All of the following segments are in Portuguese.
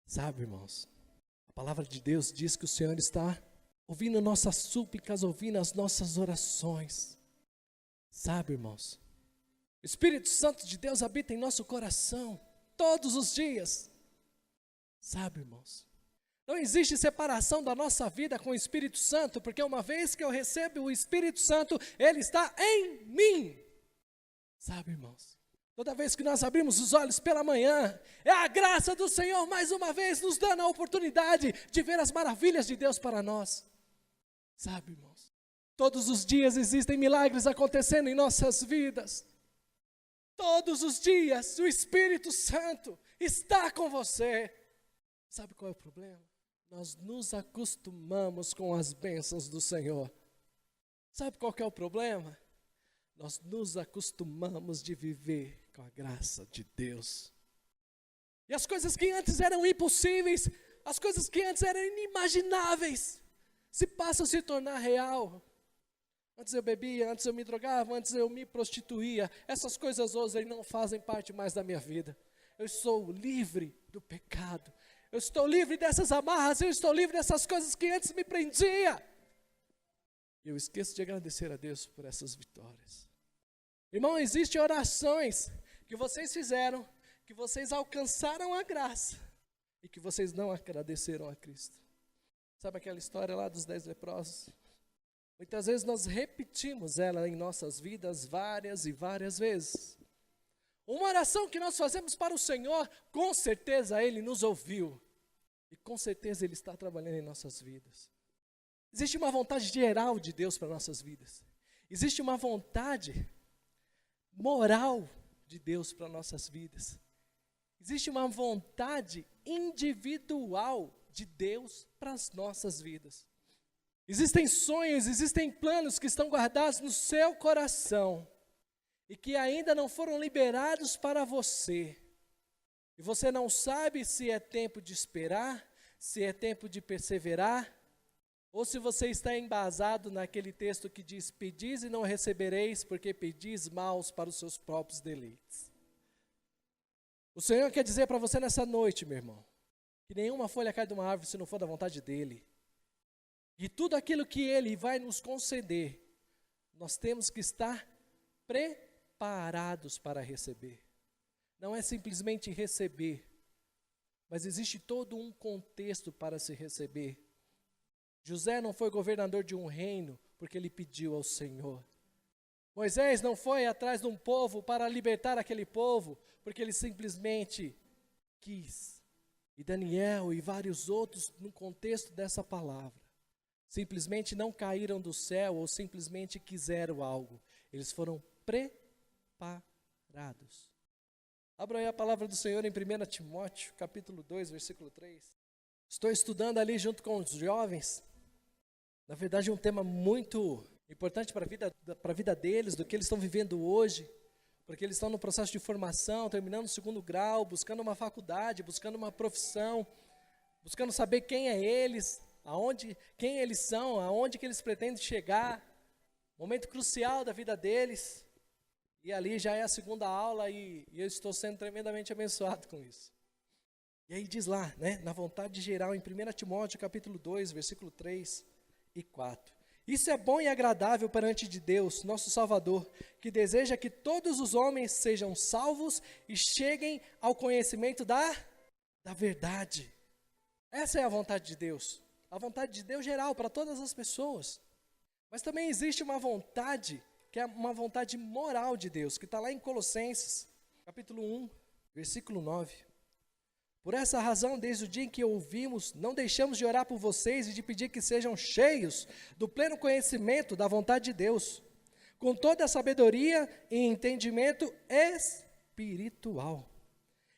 Sabe, irmãos, a palavra de Deus diz que o Senhor está ouvindo nossas súplicas, ouvindo as nossas orações. Sabe, irmãos, o Espírito Santo de Deus habita em nosso coração todos os dias. Sabe, irmãos, não existe separação da nossa vida com o Espírito Santo, porque uma vez que eu recebo o Espírito Santo, Ele está em mim. Sabe, irmãos, toda vez que nós abrimos os olhos pela manhã, é a graça do Senhor mais uma vez nos dando a oportunidade de ver as maravilhas de Deus para nós. Sabe, irmãos, todos os dias existem milagres acontecendo em nossas vidas. Todos os dias o Espírito Santo está com você. Sabe qual é o problema? Nós nos acostumamos com as bênçãos do Senhor. Sabe qual que é o problema? Nós nos acostumamos de viver com a graça de Deus. E as coisas que antes eram impossíveis, as coisas que antes eram inimagináveis, se passam a se tornar real. Antes eu bebia, antes eu me drogava, antes eu me prostituía. Essas coisas hoje não fazem parte mais da minha vida. Eu estou livre do pecado. Eu estou livre dessas amarras, eu estou livre dessas coisas que antes me prendia. E eu esqueço de agradecer a Deus por essas vitórias. Irmão, existem orações que vocês fizeram, que vocês alcançaram a graça e que vocês não agradeceram a Cristo. Sabe aquela história lá dos 10 leprosos? Muitas vezes nós repetimos ela em nossas vidas várias e várias vezes. Uma oração que nós fazemos para o Senhor, com certeza Ele nos ouviu. E com certeza Ele está trabalhando em nossas vidas. Existe uma vontade geral de Deus para nossas vidas. Existe uma vontade moral de Deus para nossas vidas. Existe uma vontade individual de Deus para as nossas vidas. Existem sonhos, existem planos que estão guardados no seu coração e que ainda não foram liberados para você. E você não sabe se é tempo de esperar, se é tempo de perseverar, ou se você está embasado naquele texto que diz: pedis e não recebereis, porque pedis maus para os seus próprios deleites. O Senhor quer dizer para você nessa noite, meu irmão, que nenhuma folha cai de uma árvore se não for da vontade dEle. E tudo aquilo que Ele vai nos conceder, nós temos que estar preparados para receber. Não é simplesmente receber, mas existe todo um contexto para se receber. José não foi governador de um reino porque ele pediu ao Senhor. Moisés não foi atrás de um povo para libertar aquele povo porque ele simplesmente quis. E Daniel e vários outros no contexto dessa palavra simplesmente não caíram do céu ou simplesmente quiseram algo. Eles foram preparados. Abra aí a palavra do Senhor em 1 Timóteo, capítulo 2, versículo 3. Estou estudando ali junto com os jovens. Na verdade, é um tema muito importante para a vida deles, do que eles estão vivendo hoje, porque eles estão no processo de formação, terminando o 2º grau, buscando uma faculdade, buscando uma profissão, buscando saber quem é eles, quem eles são, aonde que eles pretendem chegar. Momento crucial da vida deles. E ali já é a 2ª aula e eu estou sendo tremendamente abençoado com isso. E aí diz lá, na vontade geral, em 1 Timóteo, capítulo 2, versículo 3 e 4. Isso é bom e agradável perante de Deus, nosso Salvador, que deseja que todos os homens sejam salvos e cheguem ao conhecimento da verdade. Essa é a vontade de Deus. A vontade de Deus geral para todas as pessoas. Mas também existe uma vontade, que é uma vontade moral de Deus, que está lá em Colossenses, capítulo 1, versículo 9. Por essa razão, desde o dia em que ouvimos, não deixamos de orar por vocês e de pedir que sejam cheios do pleno conhecimento da vontade de Deus, com toda a sabedoria e entendimento espiritual.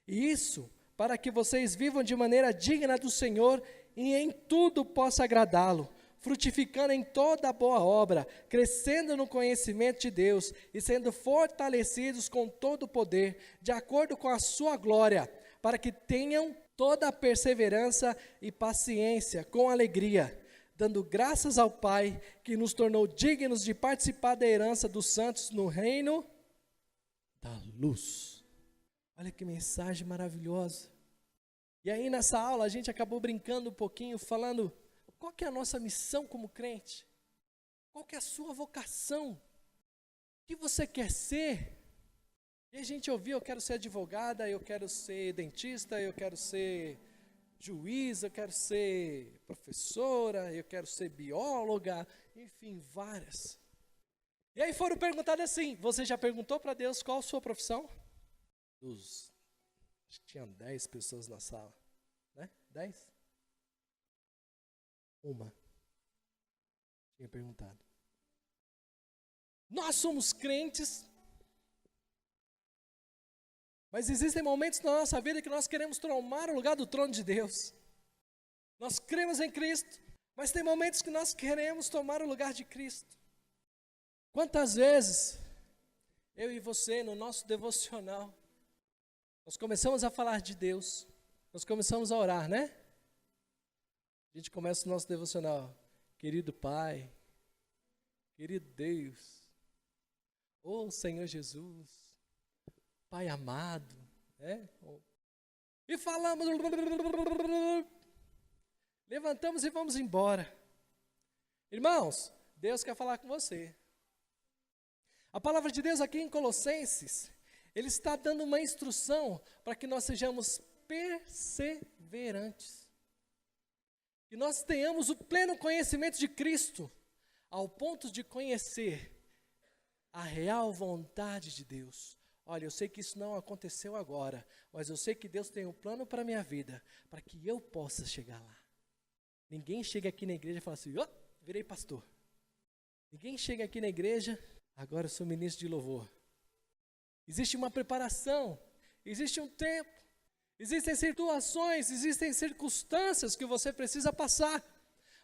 E isso para que vocês vivam de maneira digna do Senhor e em tudo possa agradá-lo, frutificando em toda boa obra, crescendo no conhecimento de Deus e sendo fortalecidos com todo o poder, de acordo com a sua glória, para que tenham toda a perseverança e paciência com alegria, dando graças ao Pai, que nos tornou dignos de participar da herança dos santos no reino da luz. Olha que mensagem maravilhosa. E aí nessa aula a gente acabou brincando um pouquinho, falando qual que é a nossa missão como crente? Qual que é a sua vocação? O que você quer ser? E a gente ouviu, eu quero ser advogada, eu quero ser dentista, eu quero ser juiz, eu quero ser professora, eu quero ser bióloga, enfim, várias. E aí foram perguntadas assim, você já perguntou para Deus qual a sua profissão? Acho que tinha 10 pessoas na sala, né? 10? Uma tinha perguntado. Nós somos crentes, mas existem momentos na nossa vida que nós queremos tomar o lugar do trono de Deus. Nós cremos em Cristo, mas tem momentos que nós queremos tomar o lugar de Cristo. Quantas vezes, eu e você, no nosso devocional, nós começamos a falar de Deus, nós começamos a orar, né? A gente começa o nosso devocional, querido Pai, querido Deus, ô Senhor Jesus, Pai amado, né? E falamos, levantamos e vamos embora. Irmãos, Deus quer falar com você. A palavra de Deus aqui em Colossenses, Ele está dando uma instrução para que nós sejamos perseverantes. Que nós tenhamos o pleno conhecimento de Cristo, ao ponto de conhecer a real vontade de Deus. Olha, eu sei que isso não aconteceu agora, mas eu sei que Deus tem um plano para a minha vida, para que eu possa chegar lá. Ninguém chega aqui na igreja e fala assim, virei pastor. Ninguém chega aqui na igreja, agora eu sou ministro de louvor. Existe uma preparação, existe um tempo, existem situações, existem circunstâncias que você precisa passar,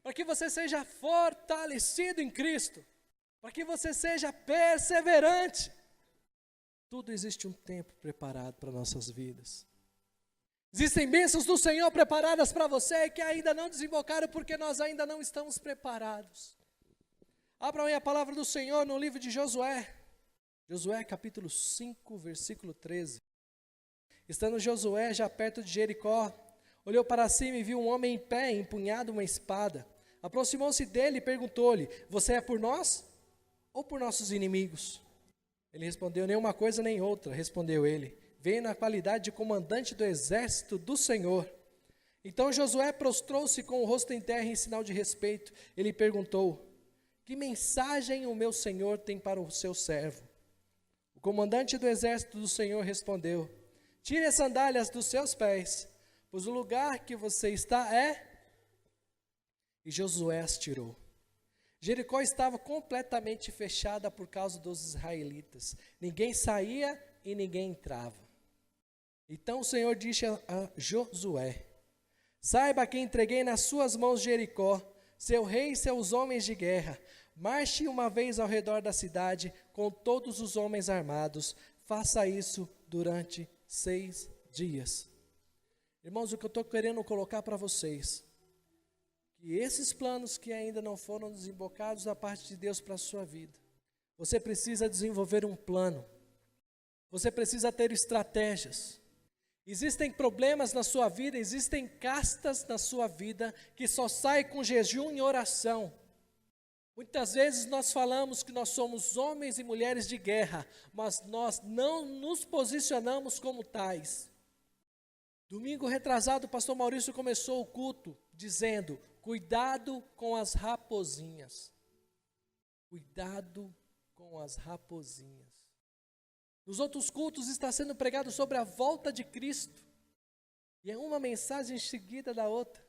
para que você seja fortalecido em Cristo, para que você seja perseverante. Tudo existe um tempo preparado para nossas vidas. Existem bênçãos do Senhor preparadas para você que ainda não desembocaram porque nós ainda não estamos preparados. Abra aí a palavra do Senhor no livro de Josué. Josué capítulo 5, versículo 13. Estando Josué já perto de Jericó, olhou para cima e viu um homem em pé, empunhado uma espada. Aproximou-se dele e perguntou-lhe, você é por nós ou por nossos inimigos? Ele respondeu, nenhuma coisa nem outra, respondeu ele. Veio na qualidade de comandante do exército do Senhor. Então Josué prostrou-se com o rosto em terra em sinal de respeito. Ele perguntou, que mensagem o meu Senhor tem para o seu servo? O comandante do exército do Senhor respondeu, tire as sandálias dos seus pés, pois o lugar que você está é... E Josué as tirou. Jericó estava completamente fechada por causa dos israelitas. Ninguém saía e ninguém entrava. Então o Senhor disse a Josué, saiba que entreguei nas suas mãos Jericó, seu rei e seus homens de guerra. Marche uma vez ao redor da cidade com todos os homens armados. Faça isso durante 6 dias. Irmãos, o que eu estou querendo colocar para vocês, que esses planos que ainda não foram desembocados da parte de Deus para a sua vida, você precisa desenvolver um plano, você precisa ter estratégias. Existem problemas na sua vida, existem castas na sua vida que só saem com jejum e oração. Muitas vezes nós falamos que nós somos homens e mulheres de guerra, mas nós não nos posicionamos como tais. Domingo retrasado, o pastor Maurício começou o culto dizendo, cuidado com as raposinhas. Cuidado com as raposinhas. Nos outros cultos está sendo pregado sobre a volta de Cristo. E é uma mensagem seguida da outra.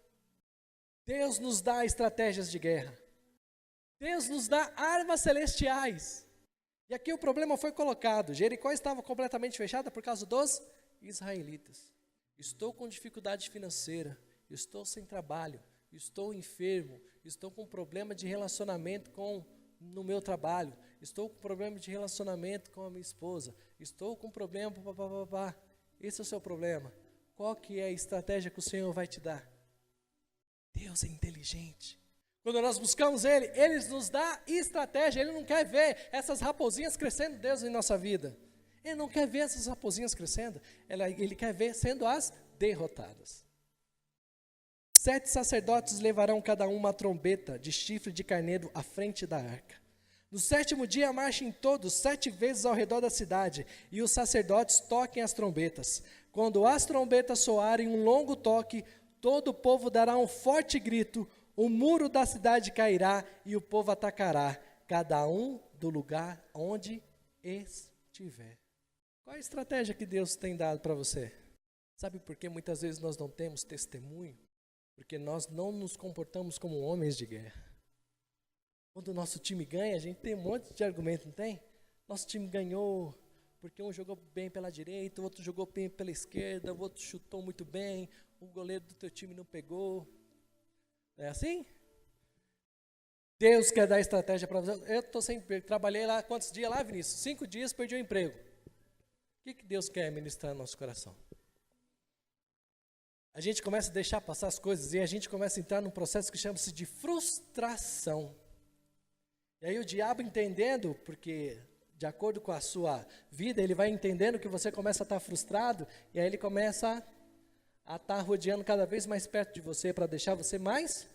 Deus nos dá estratégias de guerra. Deus nos dá armas celestiais. E aqui o problema foi colocado. Jericó estava completamente fechada por causa dos israelitas. Estou com dificuldade financeira. Estou sem trabalho. Estou enfermo. Estou com problema de relacionamento no meu trabalho. Estou com problema de relacionamento com a minha esposa. Estou com problema, Esse é o seu problema. Qual que é a estratégia que o Senhor vai te dar? Deus é inteligente. Quando nós buscamos Ele, Ele nos dá estratégia. Ele não quer ver essas raposinhas crescendo, Deus, em nossa vida. Ele não quer ver essas raposinhas crescendo. Ele quer ver sendo as derrotadas. 7 sacerdotes levarão cada um uma trombeta de chifre de carneiro à frente da arca. No 7º dia marchem todos 7 vezes ao redor da cidade, e os sacerdotes toquem as trombetas. Quando as trombetas soarem um longo toque, todo o povo dará um forte grito, o muro da cidade cairá e o povo atacará, cada um do lugar onde estiver. Qual a estratégia que Deus tem dado para você? Sabe por que muitas vezes nós não temos testemunho? Porque nós não nos comportamos como homens de guerra. Quando o nosso time ganha, a gente tem um monte de argumento, não tem? Nosso time ganhou porque um jogou bem pela direita, o outro jogou bem pela esquerda, o outro chutou muito bem, o goleiro do teu time não pegou. Não é assim? Deus quer dar estratégia para você. Eu estou sem emprego, trabalhei lá, quantos dias lá, Vinícius? 5 dias, perdi o emprego. O que Deus quer ministrar no nosso coração? A gente começa a deixar passar as coisas e a gente começa a entrar num processo que chama-se de frustração. E aí o diabo entendendo, porque de acordo com a sua vida, ele vai entendendo que você começa a estar frustrado, e aí ele começa a estar rodeando cada vez mais perto de você para deixar você mais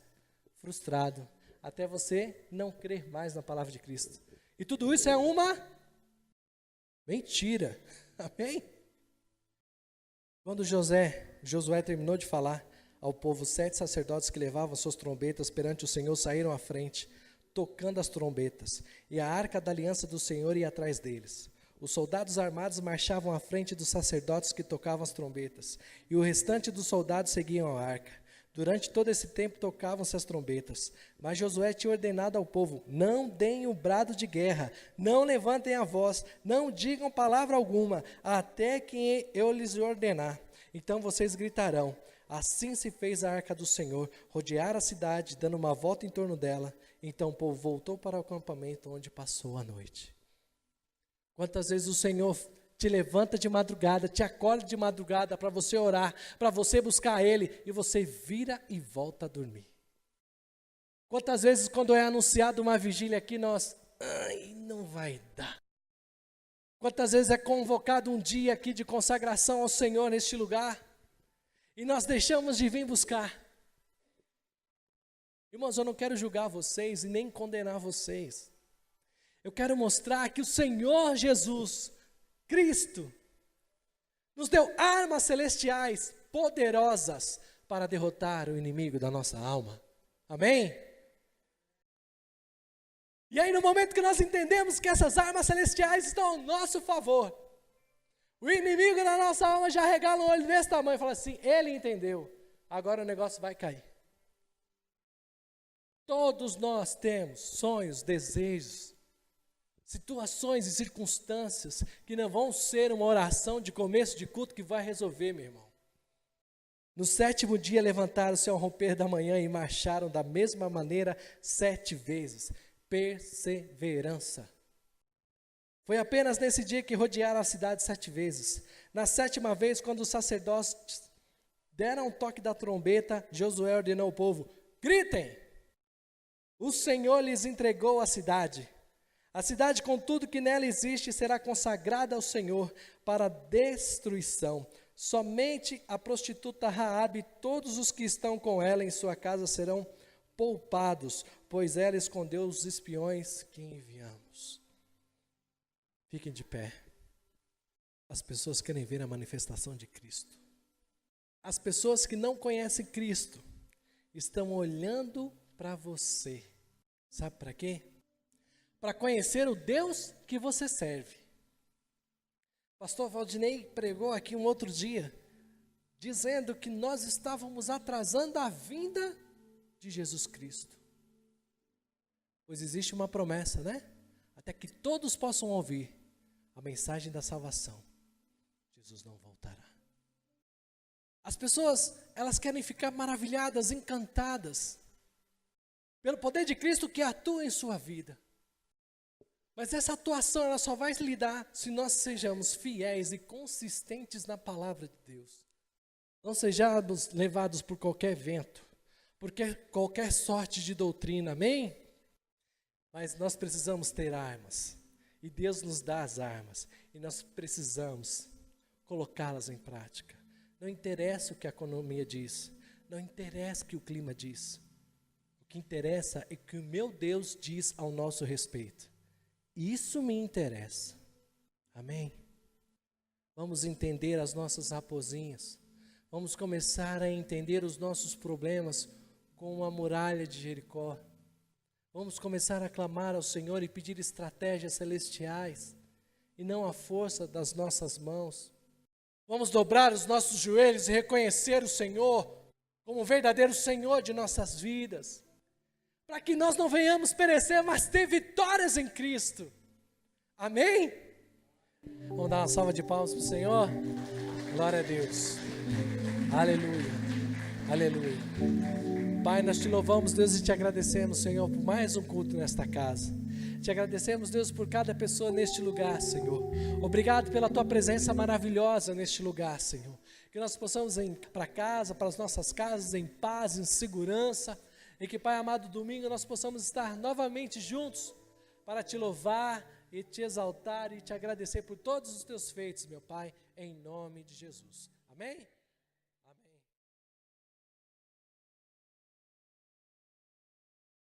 frustrado, até você não crer mais na palavra de Cristo. E tudo isso é uma mentira. Amém? Quando Josué terminou de falar ao povo, 7 sacerdotes que levavam suas trombetas perante o Senhor saíram à frente, tocando as trombetas, e a arca da aliança do Senhor ia atrás deles. Os soldados armados marchavam à frente dos sacerdotes que tocavam as trombetas, e o restante dos soldados seguiam a arca. Durante todo esse tempo tocavam-se as trombetas, mas Josué tinha ordenado ao povo: não deem o brado de guerra, não levantem a voz, não digam palavra alguma, até que eu lhes ordenar. Então vocês gritarão. Assim se fez a arca do Senhor, rodear a cidade, dando uma volta em torno dela. Então o povo voltou para o acampamento onde passou a noite. Quantas vezes o Senhor te levanta de madrugada, te acorda de madrugada para você orar, para você buscar Ele, e você vira e volta a dormir. Quantas vezes quando é anunciado uma vigília aqui, nós, não vai dar. Quantas vezes é convocado um dia aqui de consagração ao Senhor neste lugar, e nós deixamos de vir buscar. Irmãos, eu não quero julgar vocês e nem condenar vocês. Eu quero mostrar que o Senhor Jesus, Cristo, nos deu armas celestiais poderosas para derrotar o inimigo da nossa alma. Amém? E aí no momento que nós entendemos que essas armas celestiais estão ao nosso favor, o inimigo da nossa alma já regala um olho desse tamanho e fala assim: ele entendeu, agora o negócio vai cair. Todos nós temos sonhos, desejos, situações e circunstâncias que não vão ser uma oração de começo de culto que vai resolver, meu irmão. No 7º dia levantaram-se ao romper da manhã e marcharam da mesma maneira 7 vezes. Perseverança. Foi apenas nesse dia que rodearam a cidade 7 vezes. Na 7ª vez, quando os sacerdotes deram um toque da trombeta, Josué ordenou ao povo: gritem! O Senhor lhes entregou a cidade. A cidade, com tudo que nela existe, será consagrada ao Senhor para destruição. Somente a prostituta Raabe e todos os que estão com ela em sua casa serão poupados, pois ela escondeu os espiões que enviamos. Fiquem de pé. As pessoas querem ver a manifestação de Cristo. As pessoas que não conhecem Cristo estão olhando para você. Sabe para quê? Para conhecer o Deus que você serve. Pastor Valdinei pregou aqui um outro dia, dizendo que nós estávamos atrasando a vinda de Jesus Cristo. Pois existe uma promessa, né? Até que todos possam ouvir a mensagem da salvação. Jesus não voltará. As pessoas, elas querem ficar maravilhadas, encantadas pelo poder de Cristo que atua em sua vida. Mas essa atuação ela só vai se dar se nós sejamos fiéis e consistentes na palavra de Deus. Não sejamos levados por qualquer vento, por qualquer sorte de doutrina, amém? Mas nós precisamos ter armas, e Deus nos dá as armas, e nós precisamos colocá-las em prática. Não interessa o que a economia diz, Não interessa o que o clima diz. O que interessa é o que o meu Deus diz ao nosso respeito. Isso me interessa. Amém? Vamos entender as nossas raposinhas. Vamos começar a entender os nossos problemas com a muralha de Jericó. Vamos começar a clamar ao Senhor e pedir estratégias celestiais e não a força das nossas mãos. Vamos dobrar os nossos joelhos e reconhecer o Senhor como o verdadeiro Senhor de nossas vidas, para que nós não venhamos perecer, mas ter vitórias em Cristo. Amém? Vamos dar uma salva de palmas para o Senhor? Glória a Deus. Aleluia. Aleluia. Pai, nós te louvamos, Deus, e te agradecemos, Senhor, por mais um culto nesta casa. Te agradecemos, Deus, por cada pessoa neste lugar, Senhor. Obrigado pela tua presença maravilhosa neste lugar, Senhor. Que nós possamos ir para casa, para as nossas casas, em paz, em segurança. E que, Pai amado, domingo nós possamos estar novamente juntos para te louvar e te exaltar e te agradecer por todos os teus feitos, meu Pai, em nome de Jesus. Amém?